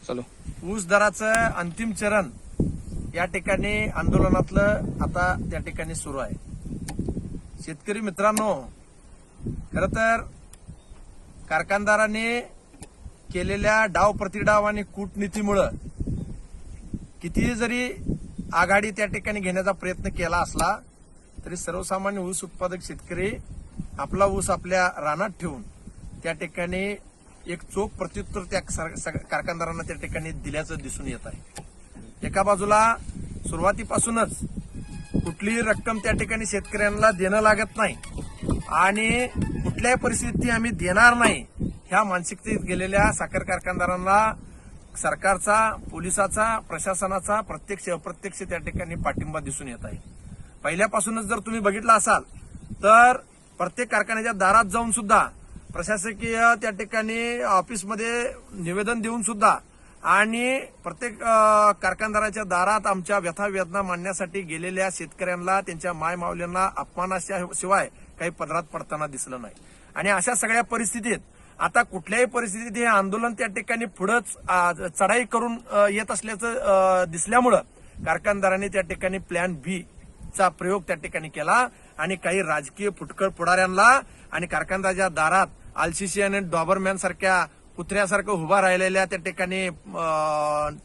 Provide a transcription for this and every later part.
चलो. ऊस दराचं अंतिम चरण या ठिकाणी आंदोलनातलं आता त्या ठिकाणी सुरू आहे. शेतकरी मित्रांनो, खरं तर कारखानदारांनी केलेल्या डाव प्रतिडाव आणि कूटनीतीमुळं कितीही जरी आघाडी त्या ठिकाणी घेण्याचा प्रयत्न केला असला तरी सर्वसामान्य ऊस उत्पादक शेतकरी आपला ऊस आपल्या रानात ठेवून त्या ठिकाणी एक चोख प्रत्युत्तर त्या कारखानदारांना त्या ठिकाणी दिल्याचं दिसून येत आहे. एका बाजूला सुरुवातीपासूनच कुठलीही रक्कम त्या ठिकाणी शेतकऱ्यांना देणं लागत नाही आणि कुठल्याही परिस्थितीत आम्ही देणार नाही ह्या मानसिकतेत गेलेल्या साखर कारखानदारांना सरकारचा, पोलिसाचा, प्रशासनाचा प्रत्यक्ष अप्रत्यक्ष त्या ठिकाणी पाठिंबा दिसून येत आहे. पहिल्यापासूनच जर तुम्ही बघितलं असाल तर प्रत्येक कारखान्याच्या दारात जाऊन सुद्धा प्रशासकीय त्या ठिकाणी ऑफिसमध्ये निवेदन देऊन सुद्धा आणि प्रत्येक कारखानदाराच्या दारात आमच्या व्यथा वेदना मांडण्यासाठी गेलेल्या शेतकऱ्यांना, त्यांच्या मायमाऊल्यांना अपमानाशिवाय काही पदरात पडताना दिसलं नाही. आणि अशा सगळ्या परिस्थितीत आता कुठल्याही परिस्थितीत हे आंदोलन त्या ठिकाणी पुढंच चढाई करून येत असल्याचं दिसल्यामुळं कारखानदारांनी त्या ठिकाणी प्लॅन बी चा प्रयोग त्या ठिकाणी केला आणि काही राजकीय फुटकळ पुढाऱ्यांना आणि कारखानदाराच्या दारात आलसीसी आणि डॉबरमॅन सारख्या कुत्र्यासारखं उभा राहिलेल्या त्या ठिकाणी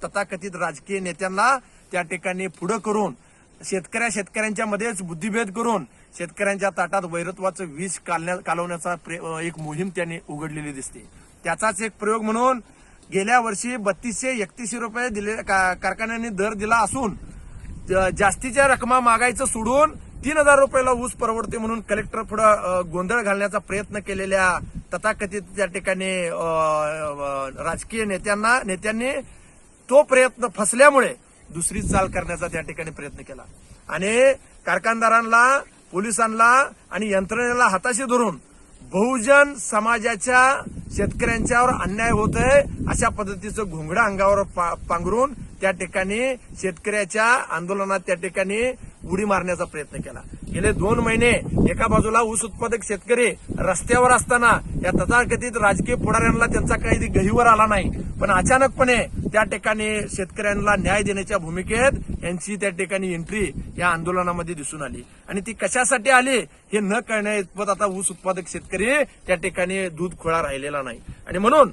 तथाकथित राजकीय नेत्यांना त्या ठिकाणी पुढं करून शेतकऱ्यांच्या मध्येच बुद्धिभेद करून शेतकऱ्यांच्या ताटात वैरत्वाचं विष कालवण्याचा एक मोहीम त्यांनी उघडलेली दिसते. त्याचाच एक प्रयोग म्हणून गेल्या वर्षी 3231 रुपये दिले कारखान्यांनी दर दिला असून जास्तीच्या रकमा मागायचं सोडून 3000 रुपयाला ऊस परवडते म्हणून कलेक्टर पुढे गोंधळ घालण्याचा प्रयत्न केलेल्या तथाकथित त्या ठिकाणी राजकीय नेत्यांनी तो प्रयत्न फसल्यामुळे दुसरी चाल करण्याचा त्या ठिकाणी प्रयत्न केला आणि कारखानदारांना, पोलिसांना आणि यंत्रणेला हाताशी धरून बहुजन समाजाच्या शेतकऱ्यांच्यावर अन्याय होत आहे अशा पद्धतीचं घोंगडं अंगावर पांघरून त्या ठिकाणी शेतकऱ्याच्या आंदोलनात त्या ठिकाणी उडी मारण्याचा प्रयत्न केला. गेले 2 महिने एका बाजूला ऊस उत्पादक शेतकरी रस्त्यावर असताना या तथाकथित राजकीय पुढाऱ्यांना त्यांचा काही गहिवर आला नाही, पण अचानकपणे त्या ठिकाणी शेतकऱ्यांना न्याय देण्याच्या भूमिकेत यांची त्या ठिकाणी एंट्री या आंदोलनामध्ये दिसून आली आणि ती कशासाठी आली हे न कळण्या इतपत आता ऊस उत्पादक शेतकरी त्या ठिकाणी दूध खोळा राहिलेला नाही. आणि म्हणून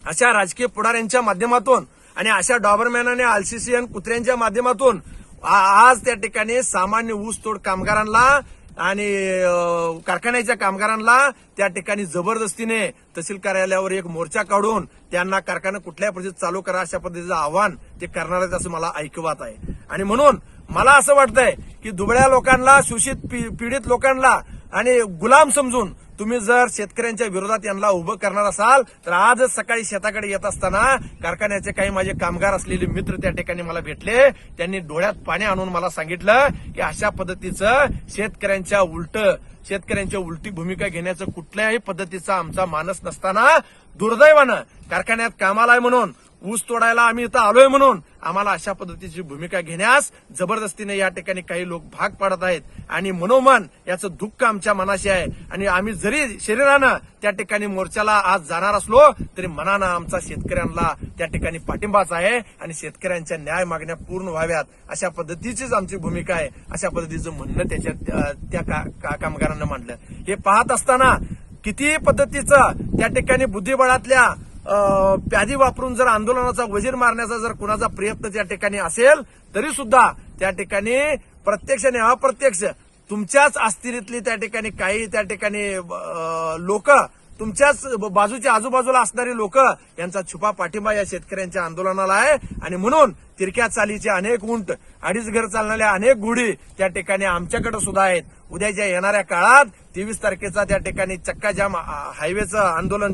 अशा राजकीय पुढाऱ्यांच्या माध्यमातून आणि अशा डॉबरमॅन आणि आलसीसीएन कुत्र्यांच्या माध्यमातून आज त्या ठिकाणी सामान्य ऊसतोड कामगारांना आणि कारखान्याच्या कामगारांना त्या ठिकाणी जबरदस्तीने तहसील कार्यालयावर एक मोर्चा काढून त्यांना कारखाना कुठल्याही परिस्थितीत चालू करा अशा पद्धतीचं आव्हान ते करणार आहेत असं मला ऐकवत आहे. आणि म्हणून मला असं वाटतंय की दुबळ्या लोकांना, शोषित पीडित लोकांना आणि गुलाम समजून तुम्ही जर शेतकऱ्यांच्या विरोधात यांना उभं करणार असाल तर आजच सकाळी शेताकडे येत असताना कारखान्याचे काही माझे कामगार असलेले मित्र त्या ठिकाणी मला भेटले. त्यांनी डोळ्यात पाणी आणून मला सांगितलं की अशा पद्धतीचं शेतकऱ्यांच्या उलटी भूमिका घेण्याचं कुठल्याही पद्धतीचा आमचा मानस नसताना दुर्दैवानं कारखान्यात कामाला आहे म्हणून, ऊस तोडायला आम्ही इथं आलोय म्हणून आम्हाला अशा पद्धतीची भूमिका घेण्यास जबरदस्तीने या ठिकाणी काही लोक भाग पाडत आहेत आणि मनोमन याचं दुःख आमच्या मनाशी आहे. आणि आम्ही जरी शरीरानं त्या ठिकाणी मोर्चाला आज जाणार असलो तरी मनानं आमचा शेतकऱ्यांना त्या ठिकाणी पाठिंबाच आहे आणि शेतकऱ्यांच्या न्याय मागण्या पूर्ण व्हाव्यात अशा पद्धतीचीच आमची भूमिका आहे अशा पद्धतीचं म्हणणं त्या कामगारांना मांडलं. हे पाहत असताना किती पद्धतीचं त्या ठिकाणी बुद्धिबळातल्या प्यादी वापरून जर आंदोलनाचा वजीर मारण्याचा जर कुणाचा प्रयत्न त्या ठिकाणी असेल तरी सुद्धा त्या ठिकाणी प्रत्यक्ष आणि अप्रत्यक्ष तुमच्याच अस्थिरीतली त्या ठिकाणी काही त्या ठिकाणी लोक, तुमच्याच बाजूच्या आजूबाजूला असणारी लोक यांचा छुपा पाठिंबा या शेतकऱ्यांच्या आंदोलनाला आहे. आणि म्हणून तिरक्या चालीचे अनेक उंट, 2.5 घर चालणाऱ्या अनेक घोडी त्या ठिकाणी आमच्याकडे सुद्धा आहेत. उद्याच्या येणाऱ्या काळात 23 तारखेचा त्या ठिकाणी चक्काजाम हायवेचं आंदोलन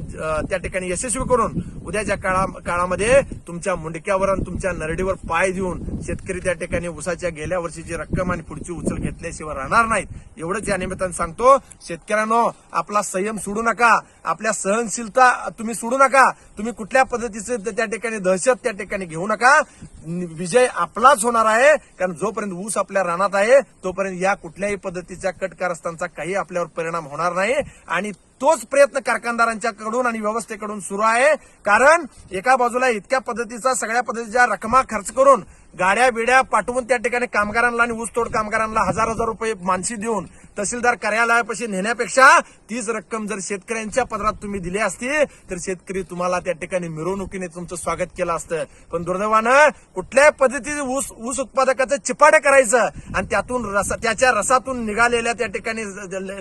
त्या ठिकाणी यशस्वी करून उद्याच्या काळामध्ये तुमच्या मुंडक्यावर आणि तुमच्या नरडीवर पाय देऊन शेतकरी त्या ठिकाणी ऊसाच्या गेल्या वर्षीची रक्कम आणि पुढची उचल घेतल्याशिवाय राहणार नाहीत. एवढंच या निमित्तानं सांगतो. शेतकऱ्यांनो, आपला संयम सोडू नका, आपल्या सहनशीलता तुम्ही सोडू नका, तुम्ही कुठल्या पद्धतीचं त्या ठिकाणी दहशत त्या ठिकाणी घेऊ नका. विजय आपलाच होणार आहे, कारण जोपर्यंत ऊस आपल्या रानात आहे तोपर्यंत या कुठल्याही पद्धतीच्या कट कारस्थांचा काही आपल्यावर परिणाम होणार नाही आणि तोच प्रयत्न कारखानदारांच्याकडून आणि व्यवस्थेकडून सुरू आहे. कारण एका बाजूला इतक्या पद्धतीचा सगळ्या पद्धतीच्या रकमा खर्च करून गाड्या बिड्या पाठवून त्या ठिकाणी कामगारांना आणि ऊसतोड कामगारांना हजार हजार रुपये मानसी देऊन तहसीलदार कार्यालयापाशी नेण्यापेक्षा तीच रक्कम जर शेतकऱ्यांच्या पदरात तुम्ही दिली असती तर शेतकरी तुम्हाला त्या ठिकाणी मिरवणुकीने तुमचं स्वागत केलं असतं. पण दुर्दैवानं कुठल्याही पद्धतीने ऊस उत्पादकाचं चिपाडं करायचं आणि त्यातून त्याच्या रसातून निघालेल्या त्या ठिकाणी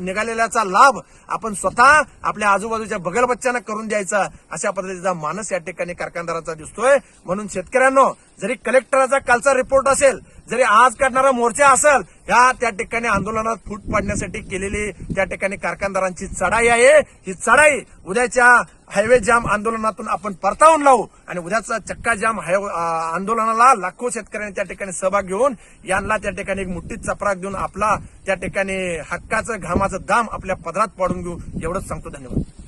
निघालेल्याचा लाभ आपण स्वतः आपल्या आजूबाजूच्या बगलबच्च्यांना करून द्यायचा अशा पद्धतीचा मानस या ठिकाणी कारखानदाराचा दिसतोय. म्हणून शेतकऱ्यांनो, जरी कलेक्टराचा कालचा रिपोर्ट असेल, जरी आज काढणारा मोर्चा असेल, ह्या त्या ठिकाणी आंदोलनात फूट पाडण्यासाठी केलेली त्या ठिकाणी कारखानदारांची चढाई आहे. ही चढाई उद्याच्या हायवे जाम आंदोलनातून आपण परतावून लावू आणि उद्याचा चक्का जाम आंदोलनाला लाखो शेतकऱ्यांनी त्या ठिकाणी सहभाग घेऊन यांना त्या ठिकाणी एक मोठी चपराक देऊन आपला त्या ठिकाणी हक्काचं घामाचं दाम आपल्या पदरात पाडून घेऊ. एवढंच सांगतो. धन्यवाद.